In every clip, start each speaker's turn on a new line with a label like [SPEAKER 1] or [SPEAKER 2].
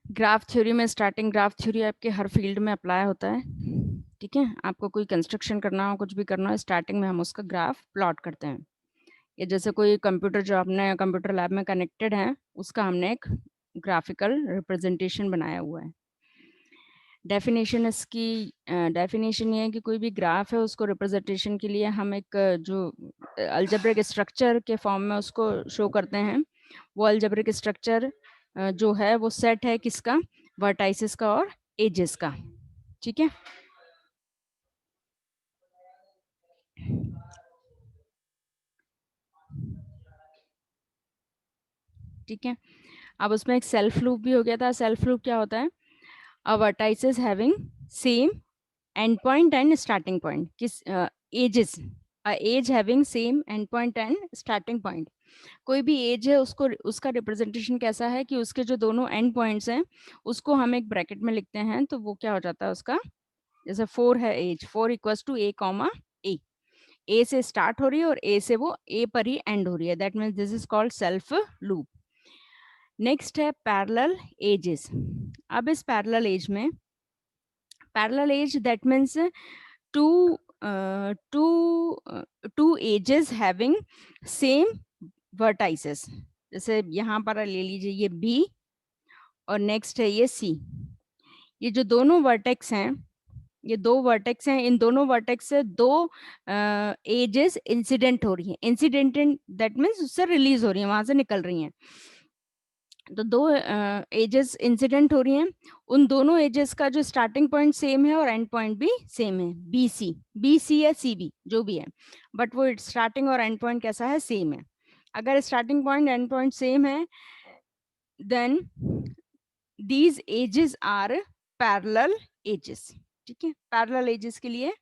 [SPEAKER 1] Graph theory में starting graph theory आपके हर field में अप्लाई होता है, ठीक है। आपको कोई कंस्ट्रक्शन करना हो, कुछ भी करना हो, स्टार्टिंग में हम उसका ग्राफ प्लॉट करते हैं। ये जैसे कोई कंप्यूटर जो आपने कंप्यूटर लैब में कनेक्टेड है, उसका हमने एक ग्राफिकल रिप्रेजेंटेशन बनाया हुआ है। डेफिनेशन इसकी डेफिनेशन ये है कि कोई भी ग्राफ है उसको रिप्रेजेंटेशन के लिए हम एक जो अलजेब्रिक स्ट्रक्चर के फॉर्म में उसको शो करते हैं। वो अलजेब्रिक स्ट्रक्चर जो है वो सेट है किसका, वर्टाइसिस का और एजेस का, ठीक है। ठीक है, अब उसमें एक सेल्फ लूप भी हो गया था। सेल्फ लूप क्या होता है, a vertices having same end point and starting point, किस edges, a edge having same end point and starting point. कोई भी एज है उसको उसका रिप्रेजेंटेशन कैसा है कि उसके जो दोनों एंड पॉइंट्स हैं उसको हम एक ब्रैकेट में लिखते हैं, तो वो क्या हो जाता है उसका, जैसे 4 है edge, 4 equals to A comma A से स्टार्ट हो रही है और ए से वो ए पर ही एंड हो रही है, that means this is called self loop. Next है पैरेलल एजेस। अब इस पैरेलल एज में, parallel edge that means two two edges having same vertices. जैसे यहाँ पर ले लीजिए ये बी और नेक्स्ट है ये सी। ये जो दोनों वर्टेक्स हैं, ये दो वर्टेक्स हैं, इन दोनों वर्टेक्स से दो एजेस इंसिडेंट हो रही हैं। इंसिडेंट दैट मीन्स उससे रिलीज हो रही हैं, वहां से निकल रही हैं। तो दो एजेस इंसिडेंट हो रही हैं, उन दोनों एजेस का जो स्टार्टिंग पॉइंट सेम है और एंड पॉइंट भी सेम है, बी सी या सी बी जो भी है, बट वो स्टार्टिंग और एंड पॉइंट कैसा है, सेम है। अगर starting point end point same है then these edges are parallel edges, ठीक है। पैरेलल एजेस के लिए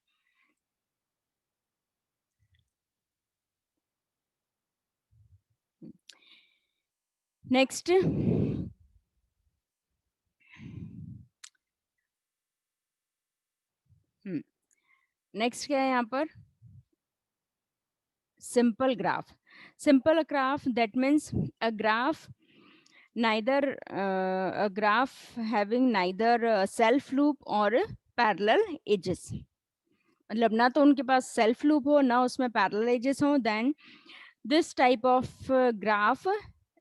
[SPEAKER 1] नेक्स्ट नेक्स्ट क्या है यहाँ पर, simple graph. Simple graph that means a graph neither a graph having neither self loop or parallel edges, मतलब ना तो उनके पास सेल्फ लूप हो ना उसमें पैरेलल एजेस हो, then this type of graph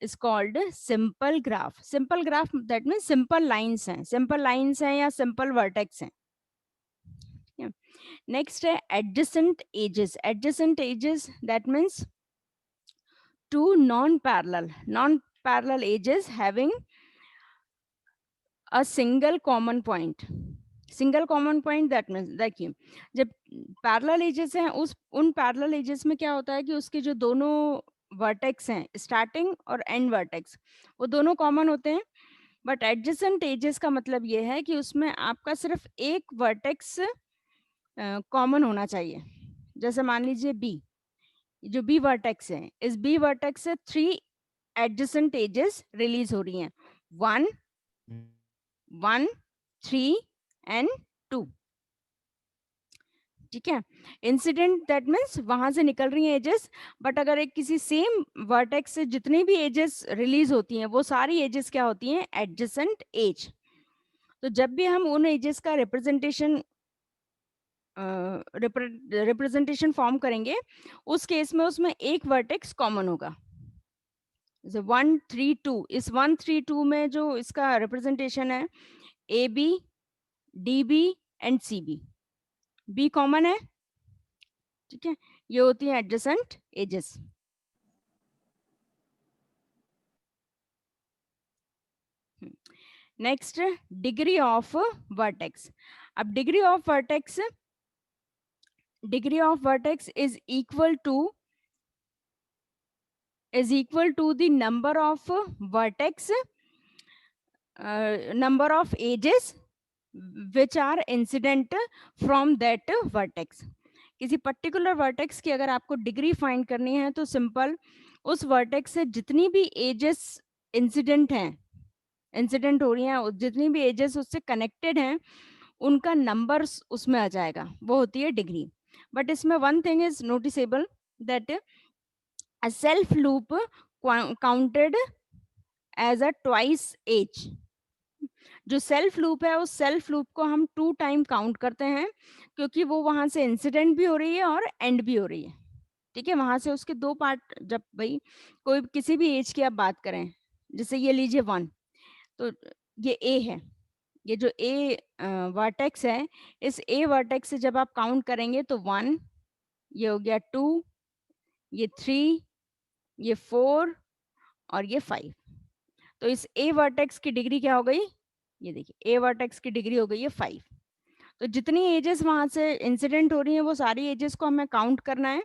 [SPEAKER 1] is called simple graph. Simple graph that means simple lines हैं, simple lines हैं या सिंपल वर्टेक्स हैं। नेक्स्ट है adjacent edges. Adjacent edges that means two non-parallel edges having a single common point. Single common point that means देखिए, जब parallel edges हैं उन parallel edges में क्या होता है कि उसके जो दोनों वर्टेक्स हैं, स्टार्टिंग और एंड वर्टेक्स, वो दोनों कॉमन होते हैं। बट एडजेसेंट एजेस का मतलब ये है कि उसमें आपका सिर्फ एक वर्टेक्स कॉमन होना चाहिए। जैसे मान लीजिए बी, जो बी वर्टेक्स है, इस बी वर्टेक्स से 3 एडजेसेंट एजेस रिलीज हो रही हैं, 1 1 3 एंड 2, ठीक है। इंसिडेंट दैट मीन्स वहां से निकल रही हैं एजेस, बट अगर एक किसी सेम वर्टेक्स से जितनी भी एजेस रिलीज होती हैं वो सारी एजेस क्या होती हैं, एडजेसेंट एज। तो जब भी हम उन एजेस का रिप्रेजेंटेशन फॉर्म करेंगे, उस केस में उसमें एक वर्टेक्स कॉमन होगा। जैसे 1 3 2, इस 1 3 2 में जो इसका रिप्रेजेंटेशन है, A B D B and C B, B common है, ठीक है। ये होती है adjacent edges. Next degree of vertex. अब degree of vertex is equal to the number of vertex, number of edges which are incident from that vertex। किसी particular vertex की अगर आपको डिग्री फाइंड करनी है तो सिंपल उस वर्टेक्स से जितनी भी एजेस इंसिडेंट हो रही हैं, जितनी भी एजेस उससे कनेक्टेड हैं, उनका नंबर उसमें आ जाएगा, वो होती है डिग्री। बट इसमें one thing is noticeable that a self loop counted as a twice edge. जो सेल्फ लूप है उस सेल्फ लूप को हम 2 टाइम काउंट करते हैं, क्योंकि वो वहां से इंसिडेंट भी हो रही है और एंड भी हो रही है। ठीक है, वहां से उसके 2 पार्ट, जब भाई कोई किसी भी एज की आप बात करें, जैसे ये लीजिए 1, तो ये ए है, ये जो ए वर्टेक्स है, इस ए वर्टेक्स से जब आप काउंट करेंगे तो 1, ये हो गया 2, ये 3, ये 4 और ये 5। तो इस ए वर्टेक्स की डिग्री क्या हो गई, ये देखिए ए वर्टेक्स की डिग्री हो गई है 5। तो जितनी एजेस वहां से इंसिडेंट हो रही हैं वो सारी एजेस को हमें काउंट करना है,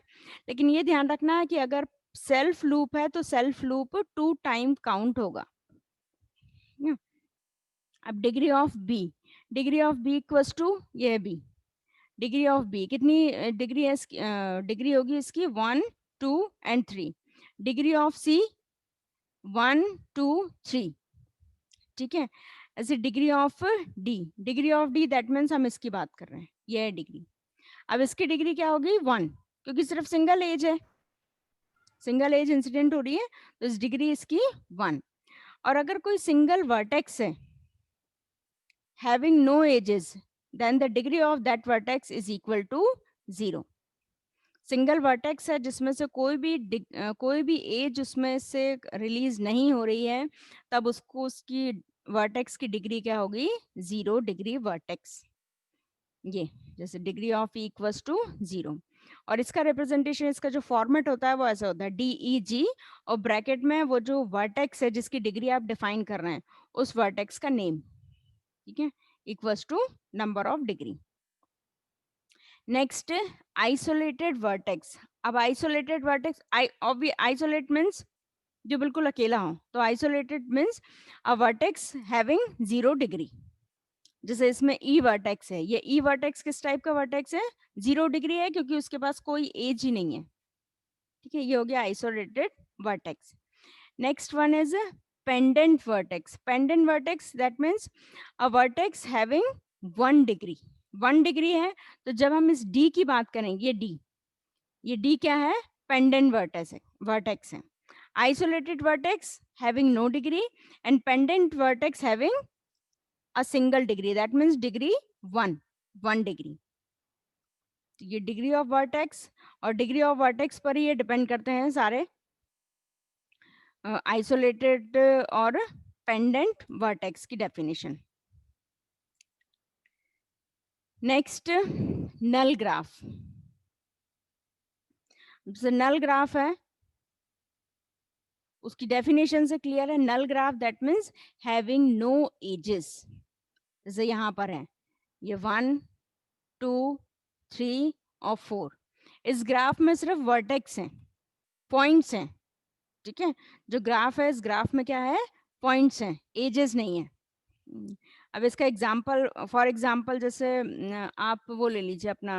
[SPEAKER 1] लेकिन ये ध्यान रखना है कि अगर सेल्फ लूप है तो सेल्फ लूप 2 टाइम काउंट होगा। हम्म, अब degree of B equals to, ये है बी, डिग्री ऑफ बी कितनी डिग्री है इसकी, डिग्री होगी इसकी 1, 2 एंड 3। डिग्री ऑफ सी 1, 2, 3। ठीक है, ऐसे degree of D that means हम इसकी बात कर रहे हैं, ये है डिग्री। अब इसकी डिग्री क्या होगी 1, क्योंकि सिर्फ सिंगल एज है, सिंगल एज इंसिडेंट हो रही है, तो इस डिग्री इसकी 1। और अगर कोई सिंगल वर्टेक्स है having no edges, then the degree of that vertex is equal to 0। Single vertex है जिसमें से कोई भी एज उसमें से रिलीज नहीं हो रही है, तब उसको उसकी वर्टेक्स की डिग्री क्या होगी, 0 डिग्री वर्टेक्स। ये जैसे degree of E equals to 0। और इसका रिप्रेजेंटेशन, इसका जो फॉर्मेट होता है वो ऐसा होता है DEG, और ब्रैकेट में वो जो वर्टेक्स है जिसकी डिग्री आप डिफाइन कर रहे हैं उस वर्टेक्स का नेम, ठीक है, equals to number of degree. Next isolated vertex. अब आइसोलेटेड वर्टेक्स, आइसोलेट मीन्स जो बिल्कुल अकेला हो, तो isolated means a vertex having 0 degree. जैसे इसमें ई वर्टेक्स है, ये ई वर्टेक्स किस टाइप का वर्टेक्स है, 0 डिग्री है, क्योंकि उसके पास कोई एज ही नहीं है। ठीक है, ये हो गया isolated vertex. Next one is pendant vertex. Pendant vertex that means a vertex having 1 degree, 1 degree है। तो जब हम इस डी की बात करेंगे, ये डी क्या है, पेंडेंट वर्टेक्स है। Isolated vertex having no degree and pendant vertex having a single degree, that means degree 1 degree. तो ये डिग्री ऑफ वर्टेक्स और डिग्री ऑफ वर्टेक्स पर ही ये डिपेंड करते हैं सारे आइसोलेटेड और पेंडेंट वर्टेक्स की डेफिनेशन। Next null graph. जैसे नल ग्राफ है उसकी डेफिनेशन से क्लियर है, null graph that means having no edges. जैसे यहाँ पर है ये 1, 2, 3 और 4, इस ग्राफ में सिर्फ वर्टेक्स हैं, पॉइंट्स हैं। ठीक है, जो ग्राफ है इस ग्राफ में क्या है, पॉइंट्स हैं, एजेस नहीं है। अब इसका एग्जांपल, फॉर एग्जांपल जैसे आप वो ले लीजिए अपना,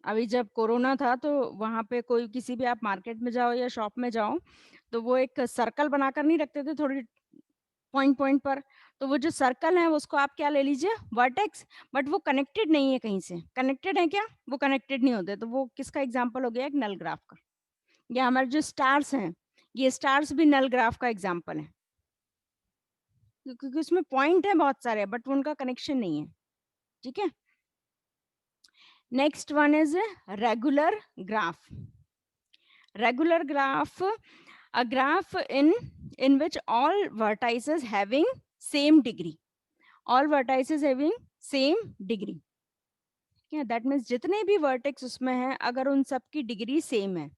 [SPEAKER 1] अभी जब कोरोना था तो वहाँ पे कोई किसी भी आप मार्केट में जाओ या शॉप में जाओ तो वो एक सर्कल बनाकर नहीं रखते थे थोड़ी पॉइंट पॉइंट पर, तो वो जो सर्कल है उसको आप क्या ले लीजिए, वर्टेक्स। बट वो कनेक्टेड नहीं है, कहीं से कनेक्टेड है क्या, वो कनेक्टेड नहीं होते, तो वो किसका एग्जाम्पल हो गया, एक नल ग्राफ का। या हमारे जो स्टार्स हैं, ये स्टार्स भी नल ग्राफ का एग्जाम्पल है, क्योंकि उसमें पॉइंट है बहुत सारे बट उनका कनेक्शन नहीं है। ठीक है, next one is regular graph. Regular graph, a graph in which all vertices having same degree, all vertices having same degree। क्या दैट मीन्स जितने भी वर्टेक्स उसमें हैं अगर उन सबकी डिग्री सेम है,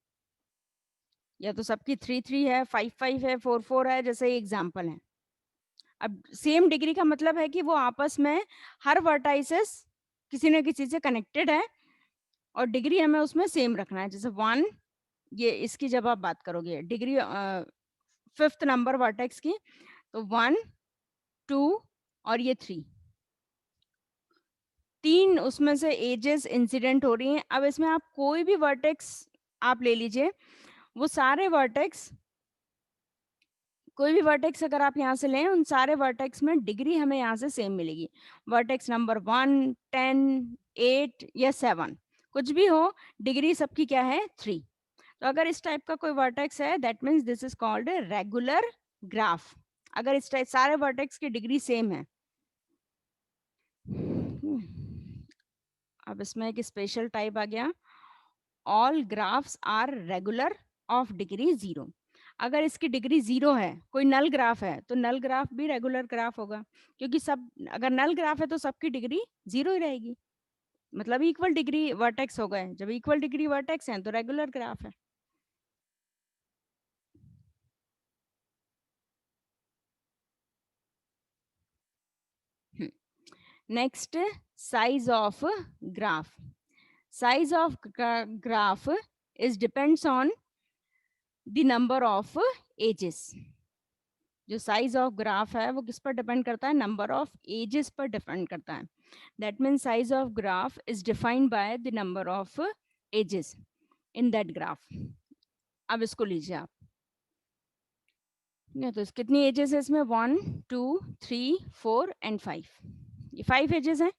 [SPEAKER 1] या तो सबकी 3 है, 5 है, 4 है, जैसे एग्जांपल है। अब सेम डिग्री का मतलब है कि वो आपस में हर वर्टाइसेस किसी न किसी से कनेक्टेड है और डिग्री हमें उसमें सेम रखना है। जैसे 1, ये इसकी जब आप बात करोगे डिग्री 5th नंबर वर्टेक्स की, तो 1, 2 और ये 3 उसमें से एजेस इंसिडेंट हो रही हैं। अब इसमें आप कोई भी वर्टेक्स आप ले लीजिए, वो सारे वर्टेक्स, कोई भी वर्टेक्स अगर आप यहाँ से लें, उन सारे वर्टेक्स में डिग्री हमें यहाँ से सेम मिलेगी। वर्टेक्स नंबर 1, 10, 8 या 7 कुछ भी हो, डिग्री सबकी क्या है 3। तो अगर इस टाइप का कोई वर्टेक्स है, that means this is called a regular graph. अगर इस टाइप सारे वर्टेक्स की डिग्री सेम है। अब इसमें एक स्पेशल टाइप आ गया, all graphs are regular of degree 0। अगर इसकी डिग्री 0 है, कोई नल ग्राफ है, तो नल ग्राफ भी रेगुलर ग्राफ होगा, क्योंकि सब, अगर नल ग्राफ है तो सबकी डिग्री 0 ही रहेगी, मतलब इक्वल डिग्री वर्टेक्स हो गए। जब इक्वल डिग्री वर्टेक्स हैं तो रेगुलर ग्राफ है। Next, size of graph. Size of graph is depends on the number of edges. जो साइज ऑफ ग्राफ है वो किस पर डिपेंड करता है, नंबर ऑफ एजेस पर डिपेंड करता है। That means size of graph is defined by the number of edges in that graph. अब इसको लीजिए आप, तो कितनी एजेस है इसमें, 1 2 3 4 एंड 5, ये 5 एजेस हैं।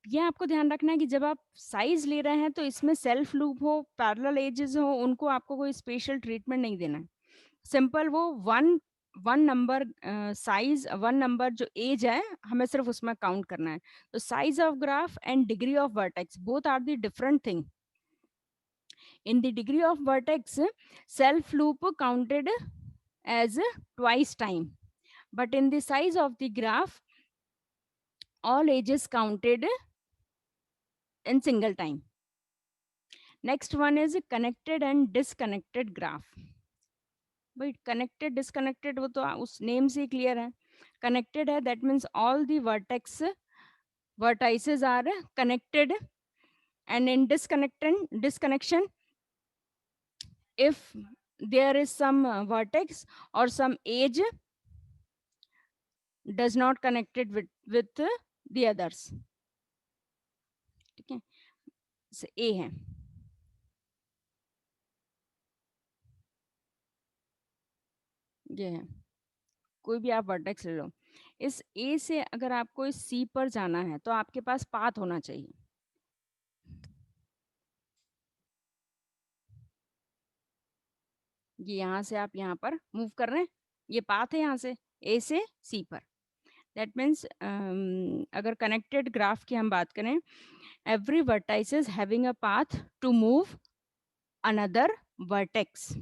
[SPEAKER 1] ये आपको ध्यान रखना है कि जब आप साइज ले रहे हैं तो इसमें सेल्फ लूप हो, पैरेलल एजेस हो, उनको आपको कोई स्पेशल ट्रीटमेंट नहीं देना है। सिंपल वो one one number size, one number जो एज है, हमें सिर्फ उसमें काउंट करना है। तो size of graph and degree of vertex both are the different thing. In the degree of vertex, self loop counted as twice time, but in the size of the graph all ages counted in single time. Next one is connected and disconnected graph. भाई connected disconnected वो तो उस name से clear है। Connected है, that means all the vertices are connected, and in disconnection, if there is some vertex or some edge does not connected with the others। ठीक है, ए है। ये है, कोई भी आप वर्टेक्स ले लो, इस ए से अगर आपको इस सी पर जाना है तो आपके पास पाथ होना चाहिए। ये यहाँ से आप यहाँ पर मूव कर रहे हैं, ये पाथ है यहाँ से ए से सी पर। दैट मीन्स अगर कनेक्टेड ग्राफ की हम बात करें, every vertex is having a path to move another vertex.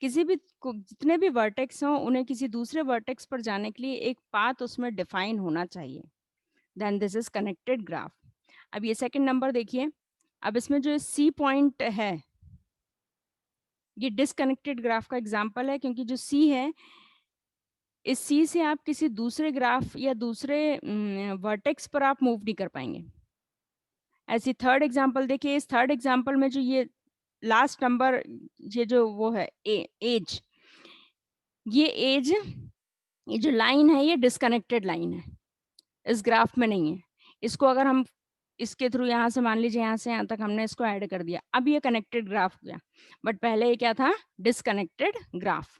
[SPEAKER 1] किसी भी जितने भी वर्टेक्स हों, उन्हें किसी दूसरे वर्टेक्स पर जाने के लिए एक पाथ उसमें डिफाइन होना चाहिए। Then this is connected graph. अब ये सेकंड नंबर देखिए, अब इसमें जो सी पॉइंट है, ये डिसकनेक्टेड ग्राफ का एग्जांपल है, क्योंकि जो सी है, इस सी से आप किसी दूसरे ग्राफ या दूसरे वर्टेक्स पर आप मूव नहीं कर पाएंगे। ऐसी थर्ड एग्जांपल देखिए, इस थर्ड एग्जांपल में जो ये लास्ट नंबर, ये जो वो है एज, ये एज, ये जो लाइन है ये डिसकनेक्टेड लाइन है, इस ग्राफ में नहीं है। इसको अगर हम इसके थ्रू यहाँ से, मान लीजिए यहाँ से यहाँ तक हमने इसको ऐड कर दिया, अब ये कनेक्टेड ग्राफ हो गया, बट पहले ये क्या था, डिसकनेक्टेड ग्राफ।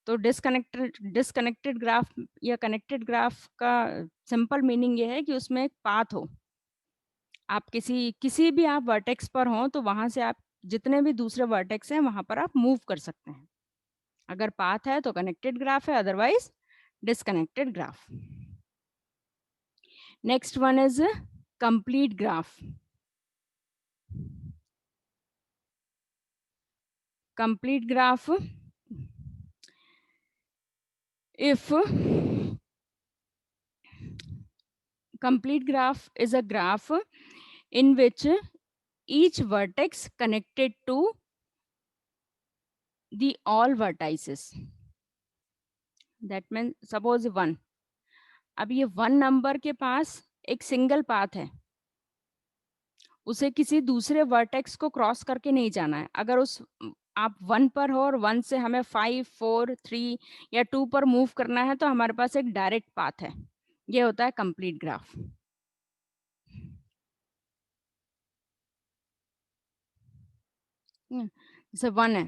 [SPEAKER 1] तो डिसकनेक्टेड ग्राफ या कनेक्टेड ग्राफ का सिंपल मीनिंग ये है कि उसमें एक पाथ हो। आप किसी भी आप वर्टेक्स पर हो तो वहां से आप जितने भी दूसरे वर्टेक्स हैं वहां पर आप मूव कर सकते हैं। अगर पाथ है तो कनेक्टेड ग्राफ है, otherwise disconnected graph. Next one is complete graph. Complete graph, if complete graph is a graph in which each vertex connected to the all vertices, that means suppose 1, अब ये 1 number के पास एक single path है, उसे किसी दूसरे vertex को cross करके नहीं जाना है। अगर उस आप 1 पर हो और 1 से हमें 5 4 3 या 2 पर मूव करना है तो हमारे पास एक डायरेक्ट पाथ है। ये होता है कंप्लीट ग्राफ। जैसे 1 है,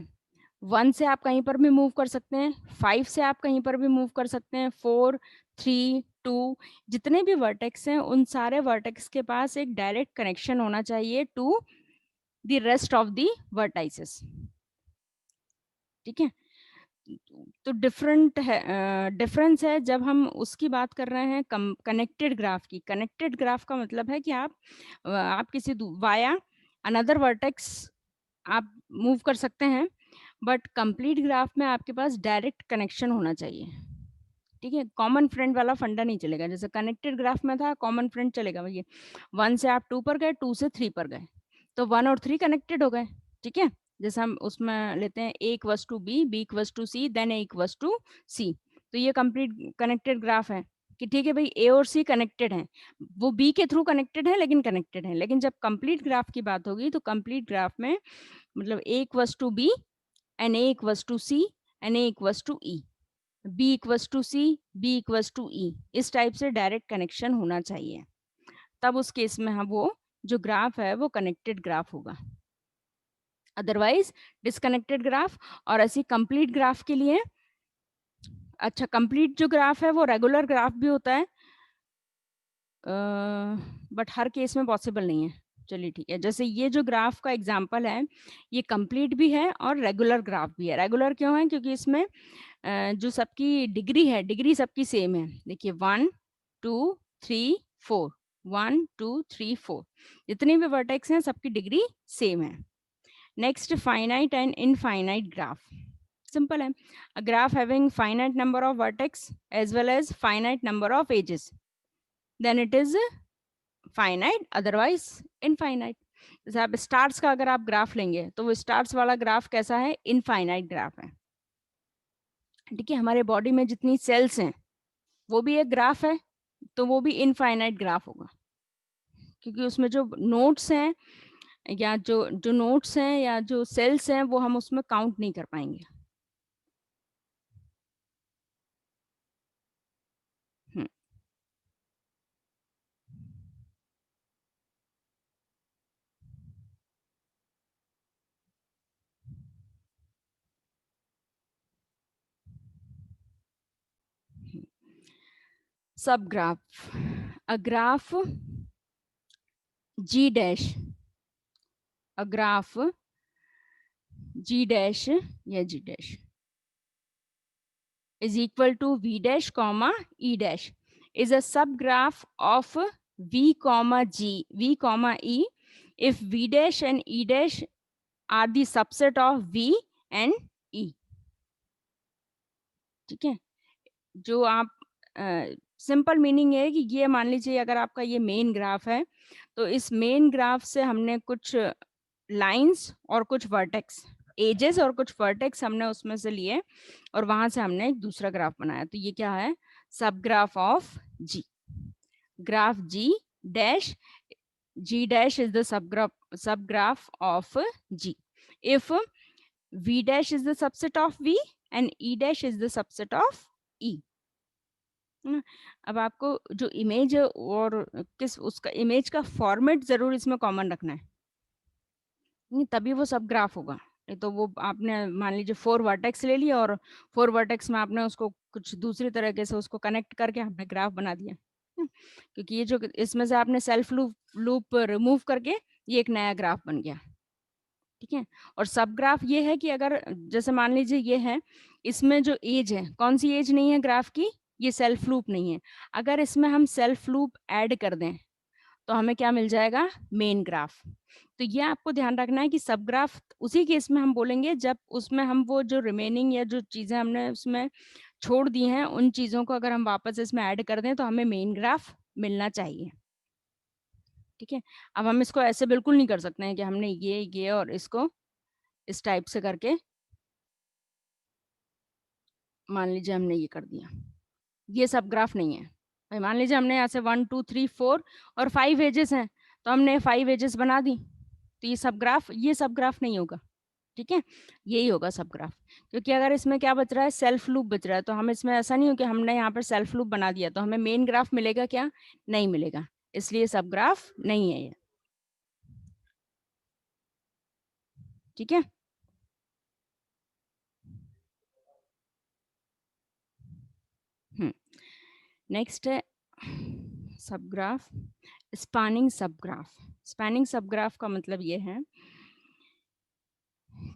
[SPEAKER 1] 1 से आप कहीं पर भी मूव कर सकते हैं, 5 से आप कहीं पर भी मूव कर सकते हैं, 4 3 2, जितने भी वर्टेक्स हैं उन सारे वर्टेक्स के पास एक डायरेक्ट कनेक्शन होना चाहिए to the rest of the vertices. ठीक है, तो डिफरेंस है जब हम उसकी बात कर रहे हैं कनेक्टेड ग्राफ की। कनेक्टेड ग्राफ का मतलब है कि आप किसी वाया अनदर वर्टेक्स आप मूव कर सकते हैं, बट कंप्लीट ग्राफ में आपके पास डायरेक्ट कनेक्शन होना चाहिए। ठीक है, कॉमन फ्रेंड वाला फंडा नहीं चलेगा। जैसे कनेक्टेड ग्राफ में था कॉमन फ्रेंड चलेगा, भैया 1 से आप 2 पर गए, 2 से 3 पर गए, तो 1 और 3 कनेक्टेड हो गए। ठीक है, जैसे हम उसमें लेते हैं A equals to B, B equals to C, then A equals to C, तो ये कंप्लीट कनेक्टेड ग्राफ है कि ठीक है भाई ए और सी कनेक्टेड हैं, वो बी के थ्रू कनेक्टेड है लेकिन कनेक्टेड है। लेकिन जब कंप्लीट ग्राफ की बात होगी तो कंप्लीट ग्राफ में मतलब A equals to B and A equals to C and A equals to E, B equals to C, B equals to E, इस टाइप से डायरेक्ट कनेक्शन होना चाहिए, तब उस केस में हम वो जो ग्राफ है वो कनेक्टेड ग्राफ होगा, अदरवाइज डिसकनेक्टेड ग्राफ। और ऐसी कंप्लीट ग्राफ के लिए, अच्छा कंप्लीट जो ग्राफ है वो रेगुलर ग्राफ भी होता है, बट हर केस में पॉसिबल नहीं है। चलिए ठीक है, जैसे ये जो ग्राफ का एग्जांपल है ये कंप्लीट भी है और रेगुलर ग्राफ भी है। रेगुलर क्यों है? क्योंकि इसमें जो सबकी डिग्री है, डिग्री सबकी सेम है। देखिए 1 2 3 4, 1 2 3 4, जितने भी वर्टेक्स हैं सबकी डिग्री सेम है। Next, finite and infinite graph. Simple है, a graph having finite number of vertex as well as finite number of edges, then it is finite, otherwise infinite। जैसे आप स्टार्स का अगर आप ग्राफ लेंगे तो वो स्टार्स वाला ग्राफ कैसा है? इनफाइनाइट ग्राफ है। ठीक है, हमारे बॉडी में जितनी सेल्स हैं वो भी एक ग्राफ है, तो वो भी इनफाइनाइट ग्राफ होगा, क्योंकि उसमें जो नोट्स हैं या जो जो नोट्स हैं या जो सेल्स हैं वो हम उसमें काउंट नहीं कर पाएंगे। सब graph, a graph G dash, a graph G dash या जी dash is equal to v dash comma e dash is a subgraph of v comma g, v comma e if v dash and e dash are the subset of v and e। ठीक है, जो आप simple meaning है कि ये मान लीजिए अगर आपका ये मेन ग्राफ है, तो इस मेन ग्राफ से हमने कुछ लाइंस और कुछ वर्टेक्स, एजेस और कुछ वर्टेक्स हमने उसमें से लिए और वहां से हमने एक दूसरा ग्राफ बनाया, तो ये क्या है? Sub graph of G. Graph G dash, G dash is the sub graph of G if v dash is the subset of v and e dash is the subset of e। अब आपको जो image है और किस उसका image का format जरूर इसमें कॉमन रखना है, नहीं तभी वो सब ग्राफ होगा। नहीं तो वो आपने मान लीजिए 4 वर्टेक्स ले लिया और 4 वर्टेक्स में आपने उसको कुछ दूसरी तरीके से उसको कनेक्ट करके आपने ग्राफ बना दिया। क्योंकि ये जो इसमें से आपने सेल्फ लूप रिमूव करके ये एक नया ग्राफ बन गया। ठीक है, और सब ग्राफ ये है कि अगर जैसे मान लीजिए ये है, इसमें जो एज है, कौन सी एज नहीं है ग्राफ की? ये सेल्फ लूप नहीं है। अगर इसमें हम सेल्फ लूप ऐड कर दें तो हमें क्या मिल जाएगा? Main graph. तो ये आपको ध्यान रखना है कि सब ग्राफ उसी केस में हम बोलेंगे जब उसमें हम वो जो रिमेनिंग या जो चीज़ें हमने उसमें छोड़ दी हैं उन चीज़ों को अगर हम वापस इसमें ऐड कर दें तो हमें मेन ग्राफ मिलना चाहिए। ठीक है, अब हम इसको ऐसे बिल्कुल नहीं कर सकते हैं कि हमने ये और इसको इस टाइप से करके मान लीजिए हमने ये कर दिया, ये सब ग्राफ नहीं है भाई। मान लीजिए हमने यहाँ से 1 2 3 4 और 5 एजेस हैं, तो हमने 5 एजेस बना दी, तो ये सब ग्राफ नहीं होगा। ठीक है, यही होगा सब ग्राफ, क्योंकि अगर इसमें क्या बच रहा है? सेल्फ लूप बच रहा है, तो हम इसमें ऐसा नहीं हो कि हमने यहाँ पर सेल्फ लूप बना दिया तो हमें मेन ग्राफ मिलेगा क्या? नहीं मिलेगा, इसलिए सब ग्राफ नहीं है ये। ठीक है, नेक्स्ट है सब ग्राफ, स्पैनिंग सब ग्राफ। स्पैनिंग सब ग्राफ का मतलब ये है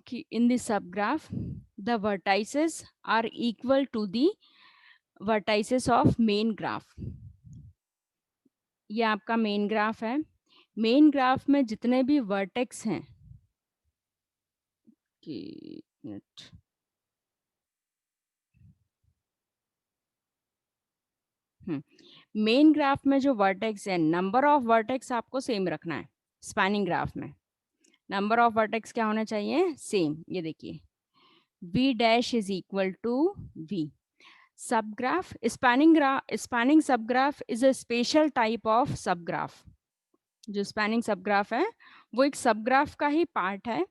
[SPEAKER 1] कि in the subgraph the vertices are equal to the vertices of main graph. ये आपका मेन ग्राफ है. मेन ग्राफ में जितने भी वर्टेक्स हैं कि मेन ग्राफ में जो वर्टेक्स है, नंबर ऑफ वर्टेक्स आपको सेम रखना है. स्पैनिंग ग्राफ में नंबर ऑफ वर्टेक्स क्या होना चाहिए? सेम. ये देखिए v dash is equal to v. Subgraph spanning subgraph is a special type of subgraph. जो स्पैनिंग सबग्राफ है वो एक सबग्राफ का ही पार्ट है,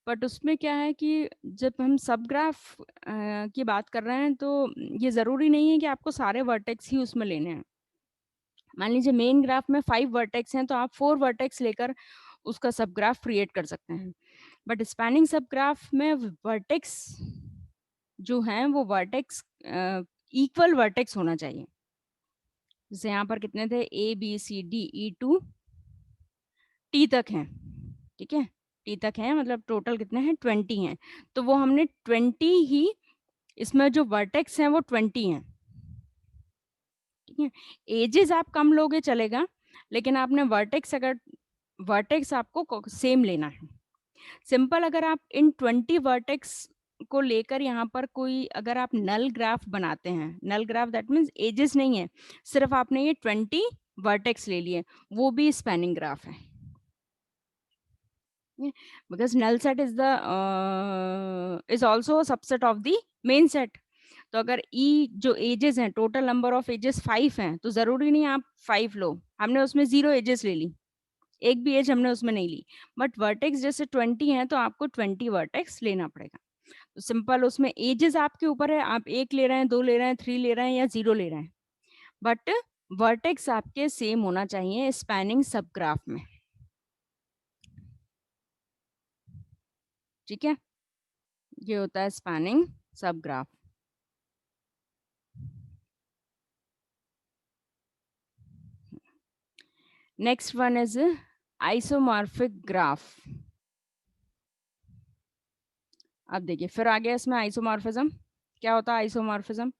[SPEAKER 1] बट उसमें क्या है कि जब हम सबग्राफ की बात कर रहे हैं तो ये ज़रूरी नहीं है कि आपको सारे वर्टेक्स ही उसमें लेने हैं. मान लीजिए मेन ग्राफ में 5 वर्टेक्स हैं तो आप 4 वर्टेक्स लेकर उसका सबग्राफ क्रिएट कर सकते हैं. बट स्पैनिंग सबग्राफ में वर्टेक्स जो हैं वो वर्टेक्स इक्वल वर्टेक्स होना चाहिए. जैसे यहाँ पर कितने थे? A B C D E to T तक हैं. ठीक है, टी तक हैं, मतलब टोटल कितने हैं? 20 हैं. तो वो हमने 20 ही, इसमें जो वर्टेक्स हैं वो 20 हैं. ठीक है, एजेस आप कम लोगे चलेगा, लेकिन आपने वर्टेक्स, अगर वर्टेक्स आपको सेम लेना है. सिंपल, अगर आप इन 20 वर्टेक्स को लेकर यहाँ पर कोई, अगर आप नल ग्राफ बनाते हैं, नल ग्राफ दैट मीन्स एजेस नहीं है, सिर्फ आपने ये 20 वर्टेक्स ले लिए, वो भी स्पैनिंग ग्राफ है. Because null set is also subset of the main set. तो अगर ई जो एजेस हैं, टोटल नंबर ऑफ एजेस 5 हैं, तो जरूरी नहीं आप 5 लो. हमने उसमें 0 एजेस ले ली, एक भी एज हमने उसमें नहीं ली. बट वर्टेक्स जैसे 20 हैं तो आपको 20 वर्टेक्स लेना पड़ेगा. तो सिंपल, उसमें एजेस आपके ऊपर है, आप 1 ले रहे हैं, 2 ले रहे हैं, 3 ले रहे हैं या 0 ले रहे हैं, बट वर्टेक्स आपके सेम होना चाहिए स्पैनिंग सब ग्राफ में. ठीक है, ये होता है स्पैनिंग सब graph. Next one is isomorphic graph. अब देखिए फिर आ गया इसमें आइसोमॉर्फिज्म. क्या होता है आइसोमॉर्फिज्म?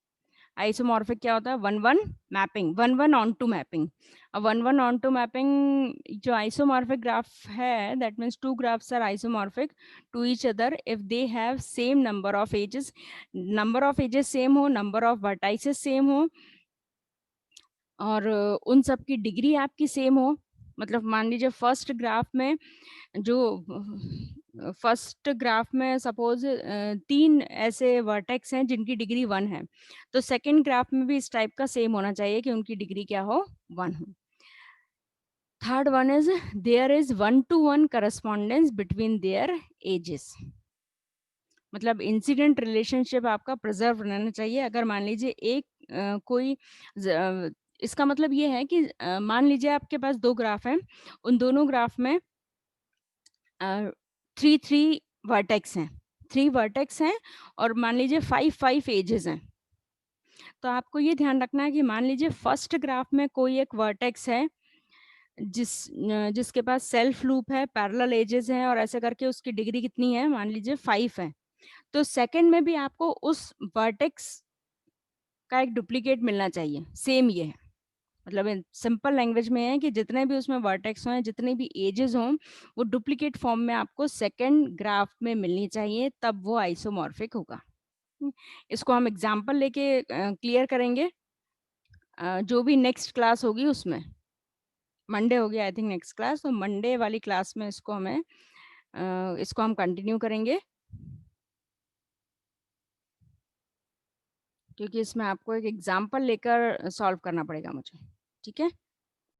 [SPEAKER 1] आइसोमॉर्फिक क्या होता है? 1-1 मैपिंग, 1-1 ऑन टू मैपिंग. अब 1-1 ऑन टू मैपिंग, जो आइसोमॉर्फिक ग्राफ है, that means two graphs are isomorphic to each other if they have same number of edges. Number of edges same हो, number of vertices same हो, और उन सब की degree आपकी सेम हो. मतलब मान लीजिए फर्स्ट ग्राफ में, जो फर्स्ट ग्राफ में सपोज 3 ऐसे वर्टेक्स हैं जिनकी डिग्री 1 है, तो सेकंड ग्राफ में भी इस टाइप का सेम होना चाहिए कि उनकी डिग्री क्या हो? 1 हो. Third one is there is 1-to-1 correspondence between their edges. मतलब इंसिडेंट रिलेशनशिप आपका प्रिजर्व रहना चाहिए. अगर मान लीजिए एक कोई इसका मतलब ये है कि मान लीजिए आपके पास 2 ग्राफ हैं, उन दोनों ग्राफ में 3-3 वर्टेक्स हैं, 3 वर्टेक्स हैं, और मान लीजिए 5-5 एजेस हैं. तो आपको ये ध्यान रखना है कि मान लीजिए फर्स्ट ग्राफ में कोई एक वर्टेक्स है जिसके पास सेल्फ लूप है, पैरेलल एजेस हैं, और ऐसे करके उसकी डिग्री कितनी है? मान लीजिए 5 है. तो सेकंड में भी आपको उस वर्टेक्स का एक डुप्लीकेट मिलना चाहिए. सेम ये है, मतलब सिंपल लैंग्वेज में है कि जितने भी उसमें वर्टेक्स हों, जितने भी एजेस हों, वो डुप्लीकेट फॉर्म में आपको सेकंड ग्राफ में मिलनी चाहिए, तब वो आइसोमॉर्फिक होगा. इसको हम एग्जांपल लेके क्लियर करेंगे जो भी नेक्स्ट क्लास होगी उसमें. मंडे हो गया आई थिंक नेक्स्ट क्लास, तो मंडे वाली क्लास में इसको हम कंटिन्यू करेंगे, क्योंकि इसमें आपको एक एग्जाम्पल लेकर सॉल्व करना पड़ेगा मुझे. ठीक है.